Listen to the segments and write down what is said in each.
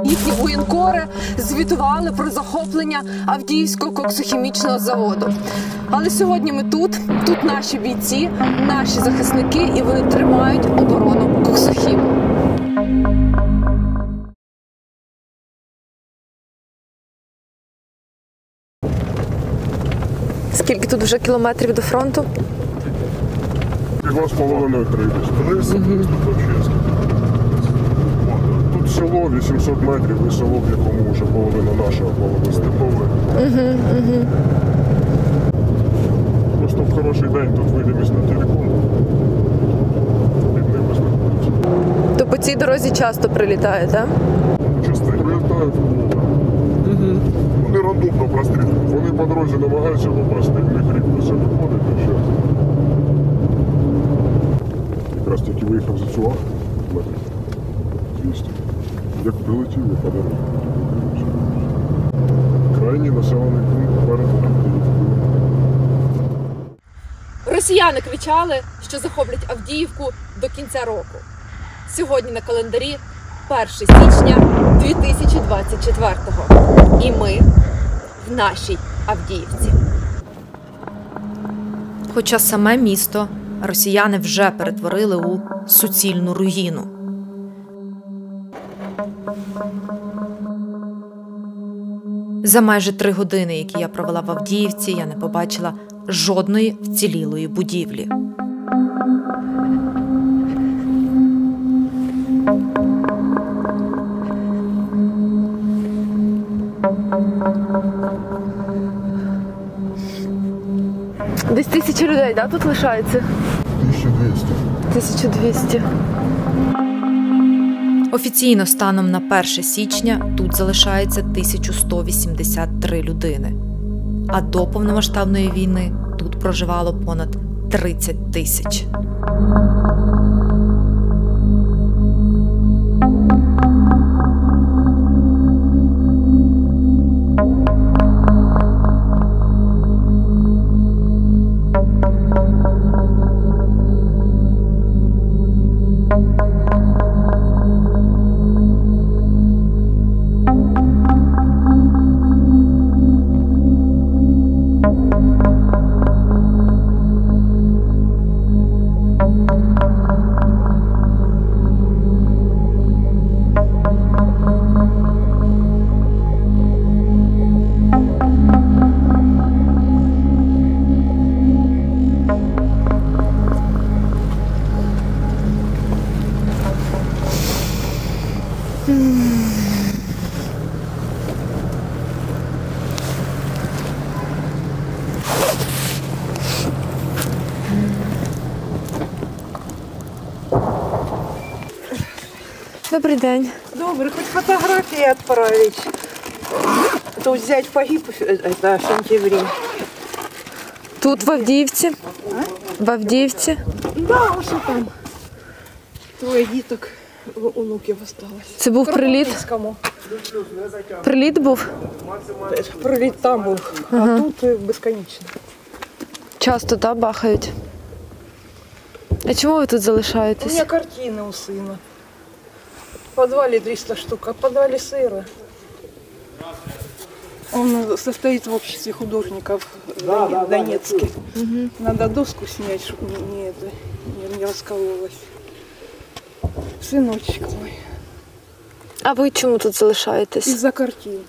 Їхні воєнкори звітували про захоплення Авдіївського коксохімічного заводу. Але сьогодні ми тут наші бійці, наші захисники, і вони тримають оборону Коксохіму. Скільки тут вже кілометрів до фронту? 2,5-3 десь. Тут село 800 метрів і село, в якому вже половина нашого, половина степове. Просто в хороший день тут видимість на телеком. Під ними знаходиться. То по цій дорозі часто прилітає, так? Часто прилітають в Бога. Вони рандомно прострілюють. Вони по дорозі намагаються попасти, в них рідко все виходить і все. Якраз тільки виїхав за цю арку, метрів 200. Як прилетів, я по дорозі. Крайній населений пункт перед Авдіївкою. Росіяни кричали, що захоплять Авдіївку до кінця року. Сьогодні на календарі 1 січня 2024-го. І ми в нашій Авдіївці. Хоча саме місто росіяни вже перетворили у суцільну руїну. За майже 3 години, які я провела в Авдіївці, я не побачила жодної вцілілої будівлі. Десь 1000 людей, да, тут лишається? 1200. 1200. Офіційно станом на 1 січня тут залишається 1183 людини. А до повномасштабної війни тут проживало понад 30 тисяч. Добрий день. Добрый, хоть фотографии отправить. Тут взять погиб, это в сентябре. Тут в Авдіївці? В Авдіївці? Да, уже там. Твоих діток, онуків осталось. Це був приліт? Кропивницькому. Приліт був? Приліт там був, а тут безконечно. Часто, так, бахають? А чому ви тут У залишаєтесь? меня картины у сына. В подвале 300 штук, а в подвале сыро. Он состоит в обществе художников в Донецке. Надо доску снять, чтобы не раскололась. Сыночек мой. А ви чому тут залишаєтесь? Из-за картин.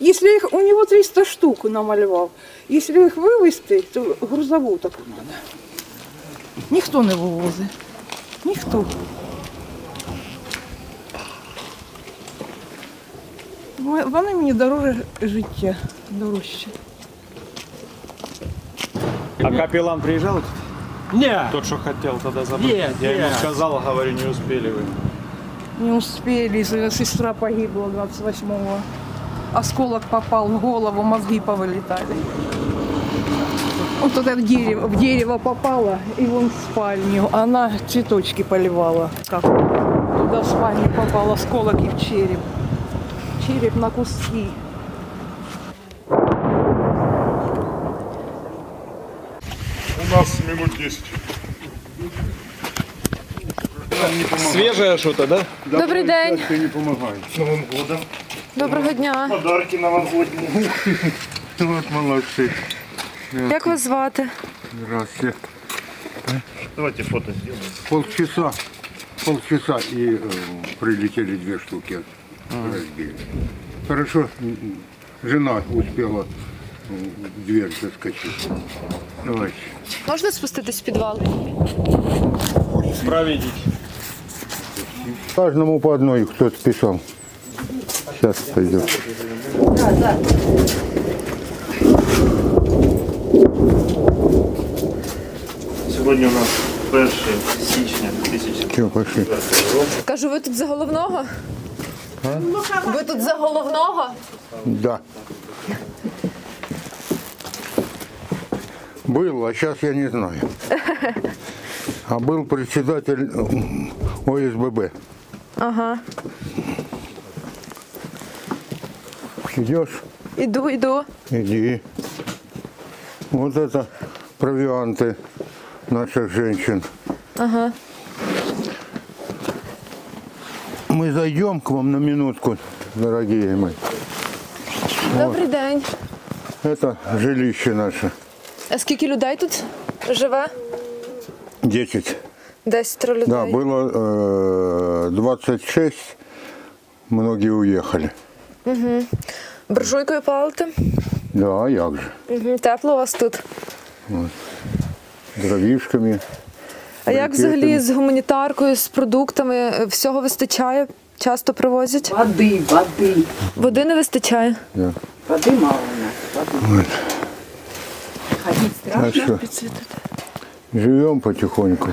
Если их, у него 300 штук намалевал. Если их вывезти, то грузовую таку надо. Ніхто не вивозить. Ніхто. Вони мені дороже життя, дорожче. А капеллан приезжал тут? Не, Тот, что хотел тогда забыть? Нет, Я ему нет. сказал, говорю, не успели вы. Не успели, сестра погибла 28-го. Осколок попал в голову, мозги повылетали. Вот туда в дерево попало, и вон в спальню. Она цветочки поливала. Как? Туда в спальню попал осколок и в череп. Череп на куски. У нас минут 10. Свежее что-то, да? Добрий день. Не помогает. С Новым годом. Доброго дня. Подарки новогодние. Вот молодцы. Як вас звати? Здравствуйте. Давайте фото сделаем. Полчаса и прилетели 2 штуки. Разбили. Хорошо, жена успела в дверь заскочить. Давайте. Можна спуститись в підвал? Проведите. Каждому по одной кто-то писал. Сейчас пойдем. Сегодня у нас 1 січня 2004 Все, пошли. року. Кажу, ви тут за головного? Ви тут за головного? Да. Был, а сейчас я не знаю. А был председатель ОСББ. Ага. Идешь? Іду. Иди. Вот это провианты наших женщин. Ага. Мы зайдем к вам на минутку, дорогие мои. Добрий день. Это жилище наше. А скільки людей тут живе? 10. 10 людей. Да, было 26, многие уехали. Буржуйкою палите? Да, як же. Угу. Тепло у вас тут. Дровишками. А як брикетами. взагалі з гуманітаркою, з продуктами? Всього вистачає? Часто привозять? Воды. Води не вистачає? Да. Воды мало у нас. Воды. Ходить страшно. Так что живем потихоньку.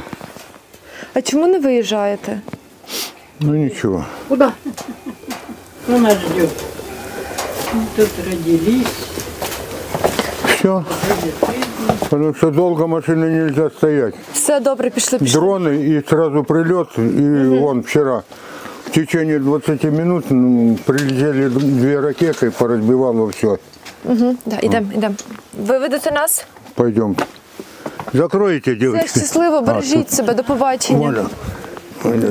А чому не виїжджаєте? Ну ничего. Куда? Кто нас ждет? Мы тут родились. Все. Потому что долго машины нельзя стоять. Все добре, пішли. Дроны и сразу прилет. И вон вчера в течение 20 минут прилетели 2 ракеты, поразбивало все. Да, ідемо. Ви ведете нас? Пойдем. Закройте, Все, девочки. щасливо, бережіть себе, до побачення. Оля,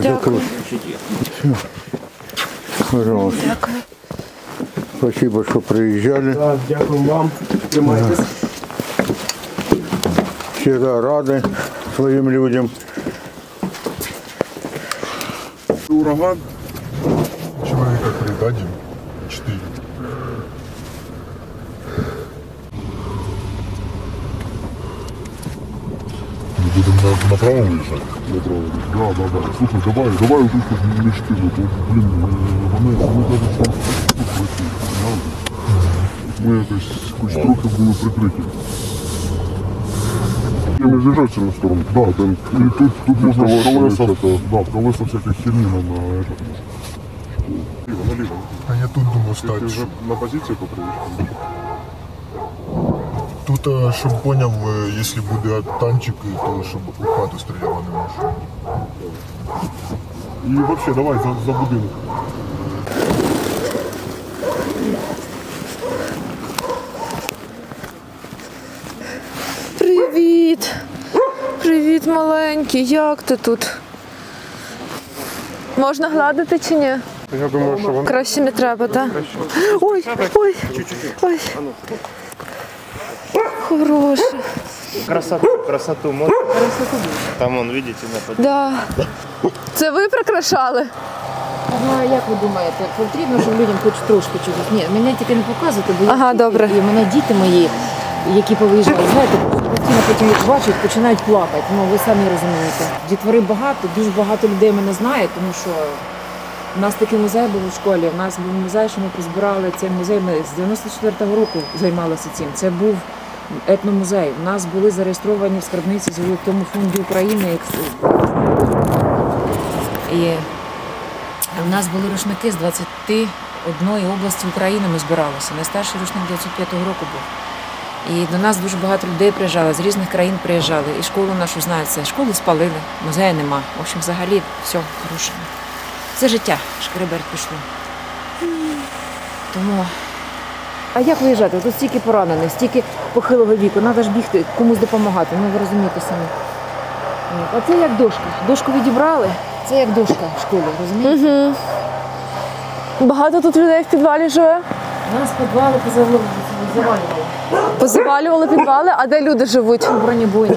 закрой. Все. Пожалуйста. Дякую. Спасибо, что приезжали. Дякую вам. Тримайтесь. Всегда рады своим людям. Ураган. Человека 3, 1, 4. Мы будем направо уезжать? Направо. Да. Слушай, давай вот тут мечты. Блин, мы даже там мы это хоть трохи были прикрыты. Не заезжать в сторону. Да, там, и тут можно в колеса всякой херни на этот. Налево. А я тут думал стать. Ты уже на позиции попробуешь? Тут, щоб поняв, якщо буде танчик, то щоб у хату стріляла не може. І взагалі, давай за будинок. Привіт. Привіт, маленький. Як ти тут? Можна гладити чи ні? Я думаю, що вона... Краще не треба, так? Ой. Хороший. Красоту можно? Там он, видите, на Да. Це ви прикрашали? Ну, а як ви думаєте, потрібно, щоб людям хоч трошки чогось? Ні, мене тільки не показувати, бо Ага, добре. і мене діти мої, які повиїжджали, знаєте, постійно потім їх бачать, починають плакати. Ну, ви самі розумієте. Дітвори багато, дуже багато людей мене знає, тому що у нас такий музей був у школі. У нас був музей, що ми позбирали цей музей. Ми з 94-го року займалися цим. Це був етномузей. У нас були зареєстровані в скарбниці Золотому фонді України. І у нас були рушники з 21 області України, ми збиралися. Найстарший рушник 95-го року був. І до нас дуже багато людей приїжджало, з різних країн приїжджали. І школу нашу знають це. Школу спалили, музею нема. В общем, взагалі все порушено. Це життя, шкереберть пішло. Тому... А як виїжджати? Тут стільки поранених, стільки похилого віку, треба ж бігти, комусь допомагати, ну ви розумієте самі. А це як дошка. Дошку відібрали, Це як дошка в школі, розумієте? Багато тут людей в підвалі живе? У нас підвали завалювали. Позавалювали підвали, а де люди живуть? Бронебойня.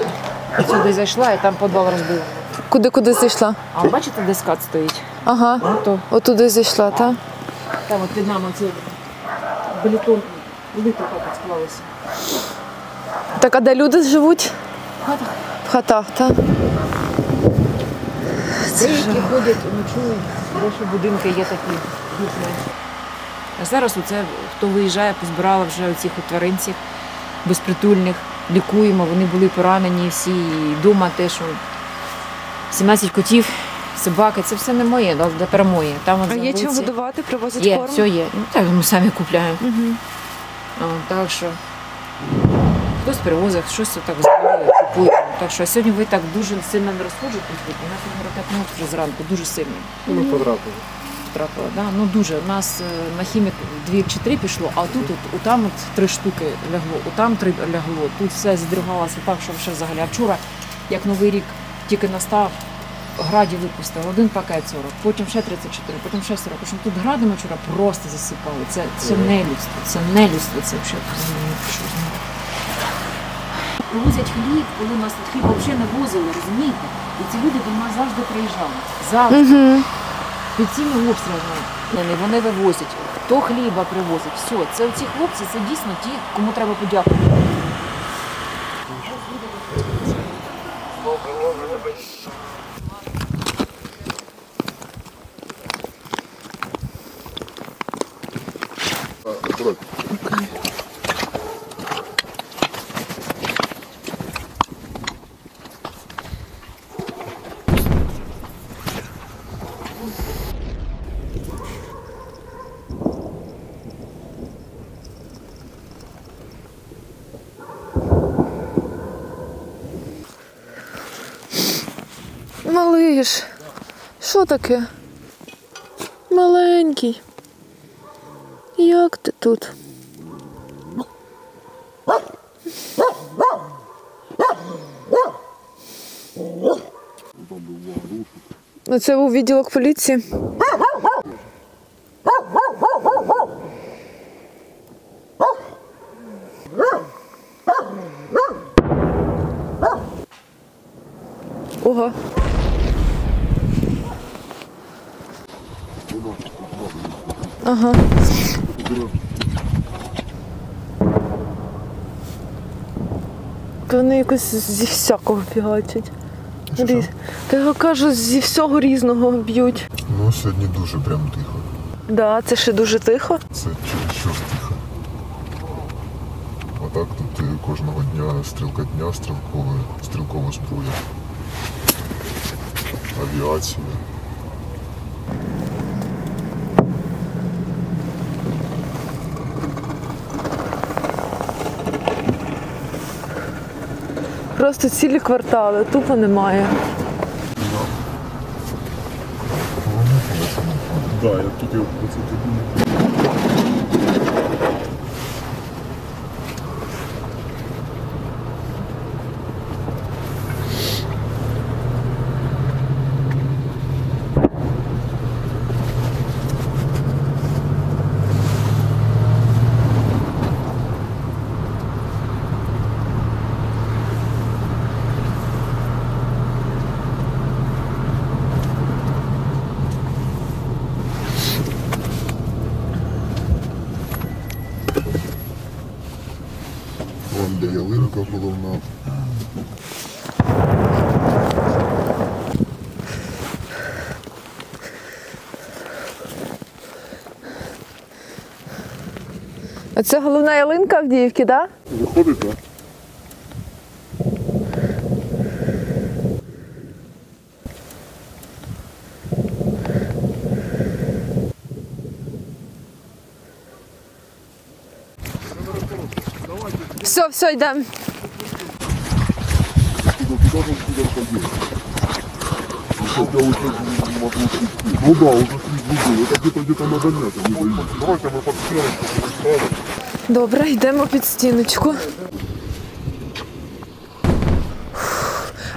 Сюди зайшла і там підвал розбила. Куди зайшла? А бачите, де скат стоїть? Ага, Ото. отуди зайшла, так? Там от під нами ці балітон, лито так склалося. Так, а де люди живуть? В хатах. В хатах, так? Деякі ходять, ночують, дещо будинки є такі. А зараз оце, хто виїжджає, позбирала вже оцих тваринців безпритульних, лікуємо, вони були поранені всі, і вдома теж 17 котів, собаки, це все не моє, тепер моє. Там А є чим годувати, привозять є, корм? все є. Ну так, ми самі купляємо. Так що хтось привозить, щось так збирає, купуємо. Так що сьогодні ви так дуже сильно не розходжуєтесь, у нас сьогодні ракет вже зранку, дуже сильно. Ми потрапили. Потрапила, да? Ну дуже. У нас на хімік 2 чи 3 пішло, а тут отам 3 штуки лягло, отам 3 лягло. Тут все задригалося так, що ще взагалі. А вчора, як Новий рік тільки настав, градів випустили, 1 пакет 40, потім ще 34, потім ще 40. Тому тут градами вчора просто засипали. Це нелюдство, це взагалі. Привозять хліб, коли у нас тут хліб взагалі не возили, розумієте? І ці люди до нас завжди приїжджали. Завжди. Під цими обстрілами вони вивозять. Хто хліба привозить. Все. Це ці хлопці, це дійсно ті, кому треба подякувати. Малиш, що таке? Маленький. Як ти тут? Це був відділок поліції. Ого. Ага. Вони якось зі всякого фігачать. Та я кажу, зі всього різного б'ють. Ну, сьогодні дуже прям тихо. Да, це ще дуже тихо. Це чересчур тихо. А так тут кожного дня стрілка дня, стрілкова зброя. Авіація. Просто цілі квартали, тупо немає. Да, я тільки про це думаю. Вон де ялинка головна. А це головна ялинка Авдіївки, так? Да? Виходить, так? Все, йдемо. Ну да, уже 3 года. Это где-то на Донецке не доедет. Давайте мы под стеночку. Добре, йдемо під стіночку.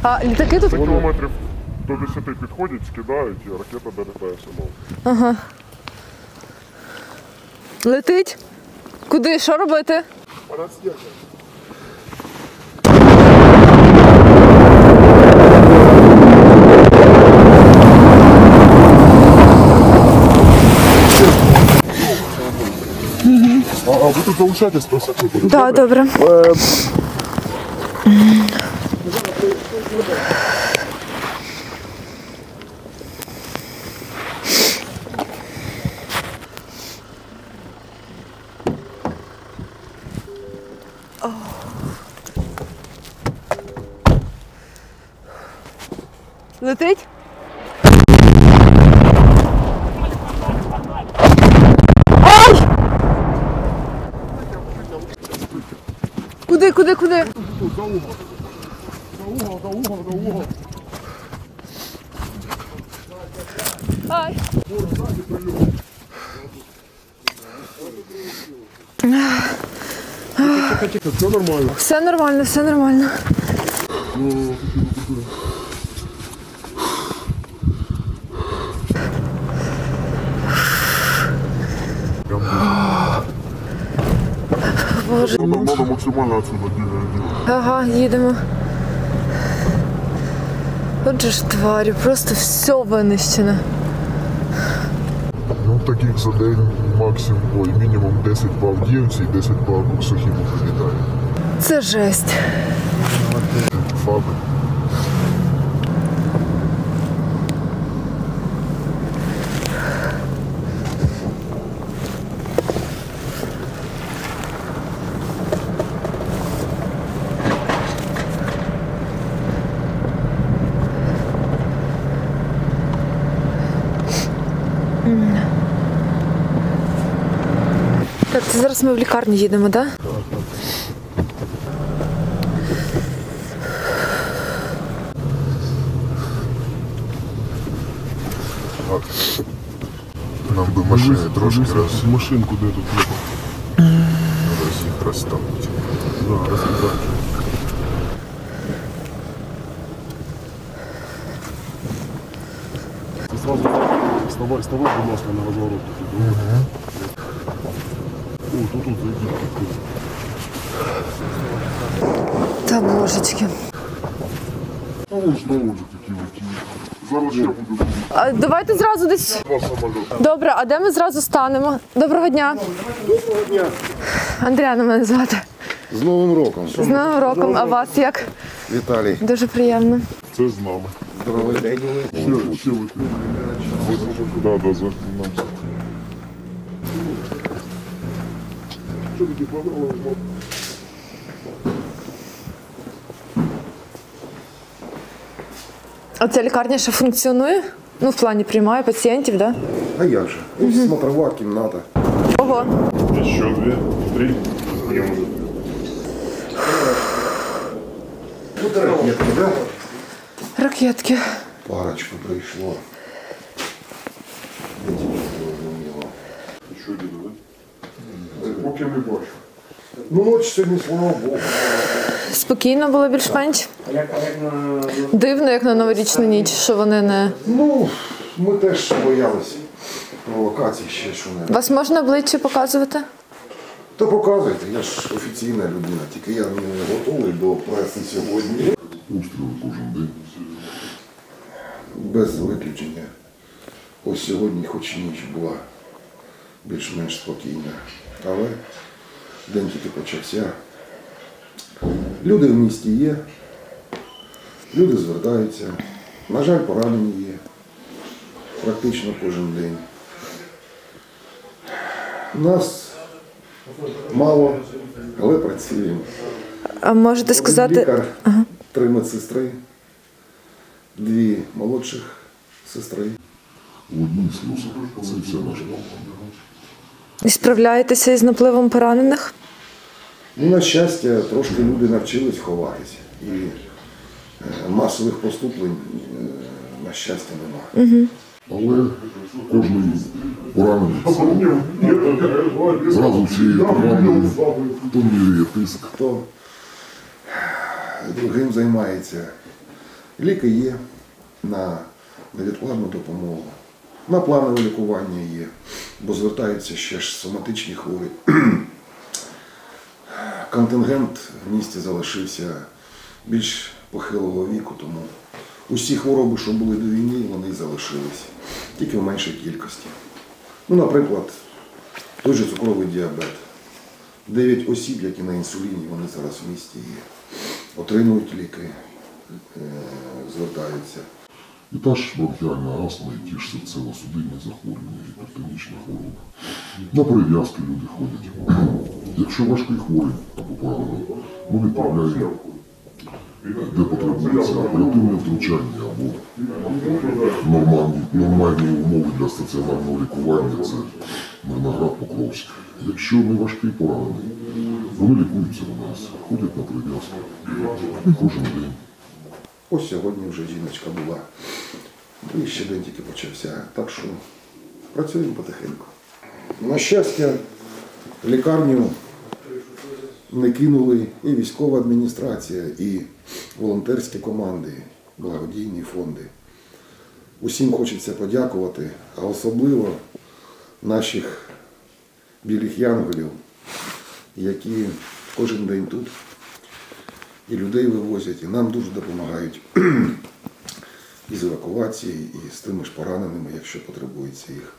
А літаки тут? Кілометрів до 10 підходять, скидають і ракета долітає сама. Ага. Летить? Куди? Що робити? А ви тут залишайтесь, то все буде. Так, добре. Летить? Ай! Куди? За угол. Ай! Тихо, все нормально. Все нормально, все нормально. Боже. Надо максимально отсюда делать. Ага, їдемо. Отже ж тварі, просто все винищене. Ну, таких за день максимум, мінімум 10 по Авдіївці і 10 по Сухіму прилітає. Це жесть. Фаби. Так, це зараз ми в лікарню їдемо, так? Так. Нам би машини трошки раз. Машинку де тут є. Зараз їх розставити. Да, розставити. Сразу вставай, будь ласка, на розворот. О, тут зайди. Та божечки. Знову ж такі летіли. Зараз ще буду. А давайте зразу десь. Два самоліти. Добре, а де ми зразу станемо? Доброго дня. Доброго дня. Андріана мене звати. З Новим роком. З Новим роком, а вас як? Віталій. Дуже приємно. Це з нами. Здоровий день. Ще летить. Да, за нам. Що таке понравилось? А ця лікарня ще функціонує? Ну, в плані приймає пацієнтів, так? А як же? Ось смотрова кімната. Ого. Еще 2, 3. Я уже. Тут ракетки, да? Ракетки. Парочку прийшло. Еще один, да? Поки не бачу. Ну, ночь сьогодні, слава Богу. Спокійно було більш-менш? Дивно, як на новорічну ніч, що вони не... Ну, ми теж боялися провокацій ще що-небудь. Вас можна обличчя показувати? Та показуйте, я ж офіційна людина, тільки я не готовий до преси сьогодні. Устріли кожен день. Без виключення. Ось сьогодні хоч ніч була більш-менш спокійна. Але день тільки почався. Люди в місті є, люди звертаються. На жаль, поранені є. Практично кожен день. Нас мало, але працюємо. А можете сказати... Лікар, 3 медсестри, 2 молодших сестри. Одні сльози. Це все наше. І справляєтеся із напливом поранених? Ну, на щастя, трошки люди навчились ховатися. І масових поступлень, на щастя, нема. Але кожний поранений зразу всі поранені, хто міряє тиск. Хто другим займається. Ліки є, на невідкладну допомогу, на планове лікування є, бо звертаються ще ж соматичні хворі. Контингент в місті залишився більш похилого віку, тому усі хвороби, що були до війни, вони залишилися, тільки в меншій кількості. Ну, наприклад, той же цукровий діабет. 9 осіб, які на інсуліні, вони зараз в місті є. Отримують ліки, звертаються. І та ж бронхіальна астма, і ті ж серцево-судинні захворювання, гіпертонічні хвороби. На перев'язки люди ходять. Якщо важкий хворий або поранений, ми відправляємо, де потребується оперативне втручання або нормальні умови для стаціонарного лікування, це Мирноград, Покровськ. Якщо не важкий поранений, вони лікуються у нас, ходять на перев'язки. І кожен день. Ось сьогодні вже жіночка була, і ще день тільки почався, так що працюємо потихеньку. На щастя, лікарню не кинули і військова адміністрація, і волонтерські команди, благодійні фонди. Усім хочеться подякувати, а особливо наших білих янголів, які кожен день тут і людей вивозять, і нам дуже допомагають і з евакуації, і з тими ж пораненими, якщо потребується їх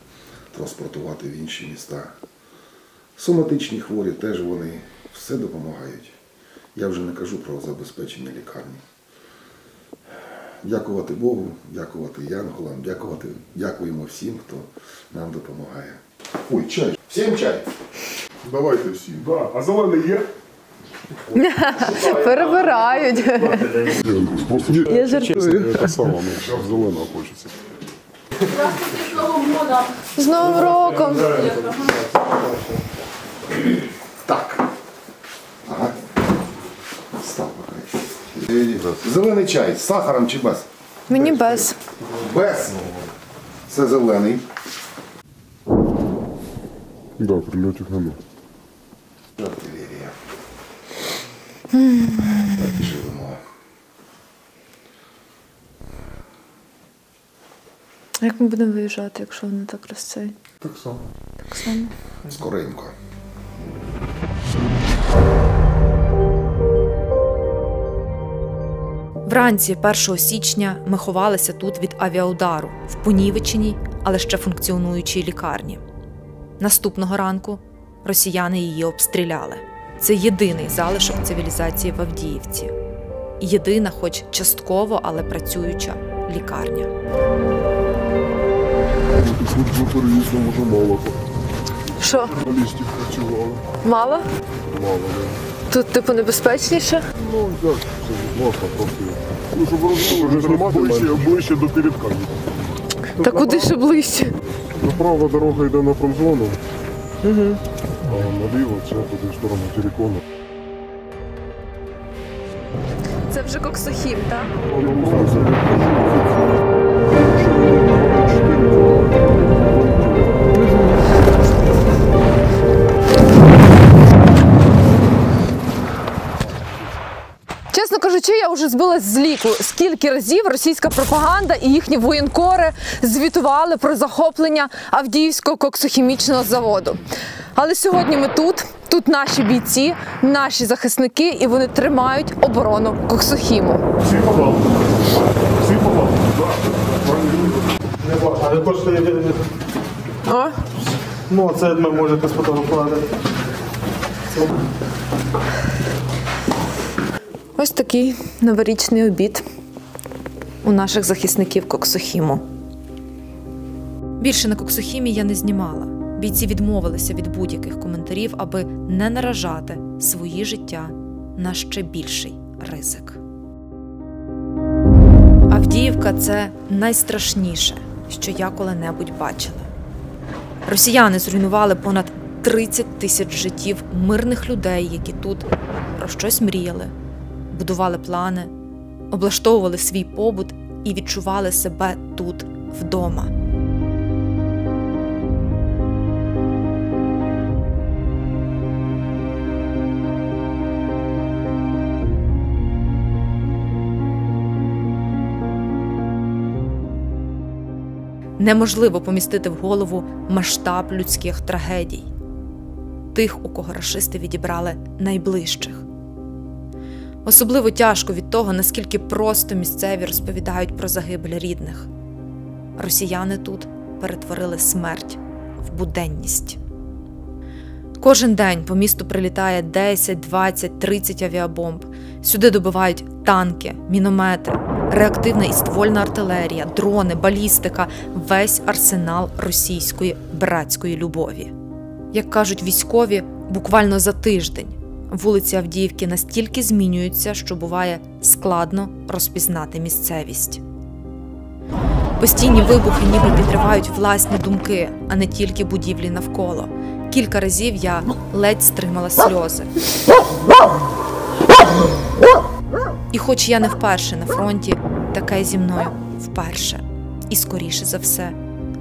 транспортувати в інші міста. Соматичні хворі теж вони все допомагають. Я вже не кажу про забезпечення лікарні. Дякувати Богу, дякувати янголам, дякуємо всім, хто нам допомагає. Ой, чай. Всім чай. Давайте всі. Да. А зелений є? Перебирають. Я жартую. Це саме, зараз зеленого хочеться. З Новим роком! Так. Ага. Став поки. Зелений чай з сахаром чи без? Мені без. Без. Це зелений. Да, прильотів нема. Артилерія. Так і живемо. Як ми будемо виїжджати, якщо вони так розцей? Так само. Так само. Скоренько. Вранці 1 січня ми ховалися тут від авіаудару в понівеченій, але ще функціонуючій лікарні. Наступного ранку росіяни її обстріляли. Це єдиний залишок цивілізації в Авдіївці. Єдина, хоч частково, але працююча лікарня. Тут за переїздом вже мало. Що? Балістів працювали. Мало? Мало, Тут, типу, небезпечніше? Ну, так, це власне просто. Ну, щоб ви розуміли, ближче до передка. Та куди ще ближче? Направо дорога йде на промзону, а наліво це туди в сторону Терекону. Це вже Коксохім, так? Чесно кажучи, я вже збилась з ліку, скільки разів російська пропаганда і їхні воєнкори звітували про захоплення Авдіївського коксохімічного заводу. Але сьогодні ми тут наші бійці, наші захисники, і вони тримають оборону Коксохіму. Всі попали. Всі попали. А ви хочете... О, Ну, це ми можете сфотографувати. ось такий новорічний обід у наших захисників Коксохіму. Більше на Коксохімі я не знімала. Бійці відмовилися від будь-яких коментарів, аби не наражати свої життя на ще більший ризик. Авдіївка – це найстрашніше, що я коли-небудь бачила. Росіяни зруйнували понад 30 тисяч життів мирних людей, які тут про щось мріяли, будували плани, облаштовували свій побут і відчували себе тут вдома. Неможливо помістити в голову масштаб людських трагедій. Тих, у кого рашисти відібрали найближчих. Особливо тяжко від того, наскільки просто місцеві розповідають про загибель рідних. Росіяни тут перетворили смерть в буденність. Кожен день по місту прилітає 10, 20, 30 авіабомб. Сюди добивають танки, міномети, реактивна і ствольна артилерія, дрони, балістика – весь арсенал російської братської любові. Як кажуть військові, буквально за тиждень вулиці Авдіївки настільки змінюються, що буває складно розпізнати місцевість. Постійні вибухи ніби підривають власні думки, а не тільки будівлі навколо. Кілька разів я ледь стримала сльози. І хоч я не вперше на фронті, таке зі мною вперше. І скоріше за все,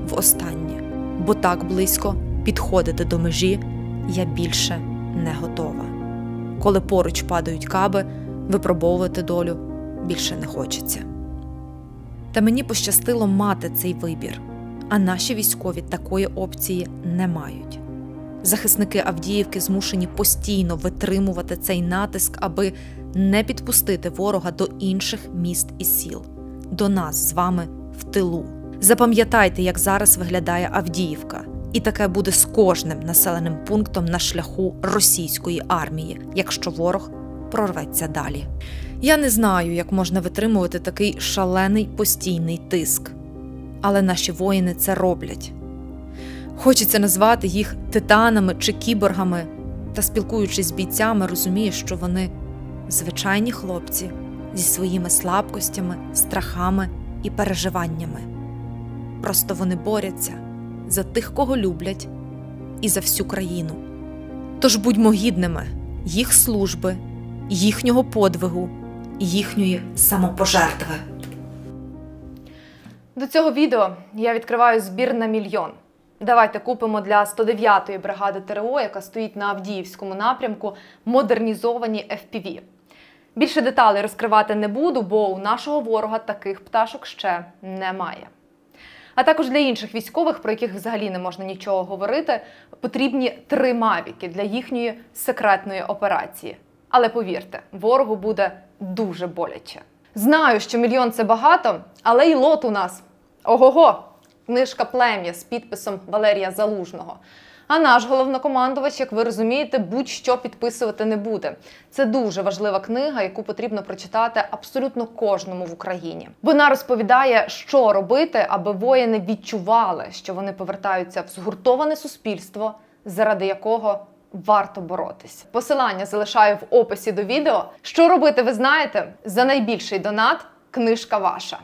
востаннє. Бо так близько підходити до межі я більше не готова. Коли поруч падають каби, випробовувати долю більше не хочеться. Та мені пощастило мати цей вибір, а наші військові такої опції не мають. Захисники Авдіївки змушені постійно витримувати цей натиск, аби не підпустити ворога до інших міст і сіл, до нас з вами в тилу. Запам'ятайте, як зараз виглядає Авдіївка. І таке буде з кожним населеним пунктом на шляху російської армії, якщо ворог прорветься далі. Я не знаю, як можна витримувати такий шалений постійний тиск. Але наші воїни це роблять. Хочеться назвати їх титанами чи кіборгами, та спілкуючись з бійцями, розумієш, що вони звичайні хлопці зі своїми слабкостями, страхами і переживаннями. Просто вони борються за тих, кого люблять, і за всю країну. Тож будьмо гідними їх служби, їхнього подвигу, їхньої самопожертви. До цього відео я відкриваю збір на 1 мільйон. Давайте купимо для 109-ї бригади ТРО, яка стоїть на Авдіївському напрямку, модернізовані FPV. Більше деталей розкривати не буду, бо у нашого ворога таких пташок ще немає. А також для інших військових, про яких взагалі не можна нічого говорити, потрібні 3 мавіки для їхньої секретної операції. Але повірте, ворогу буде дуже боляче. Знаю, що 1 мільйон – це багато, але й лот у нас. Ого-го! Книжка «Плем'я» з підписом Валерія Залужного. А наш головнокомандувач, як ви розумієте, будь-що підписувати не буде. Це дуже важлива книга, яку потрібно прочитати абсолютно кожному в Україні. Вона розповідає, що робити, аби воїни відчували, що вони повертаються в згуртоване суспільство, заради якого варто боротися. Посилання залишаю в описі до відео. Що робити, ви знаєте? За найбільший донат – книжка ваша.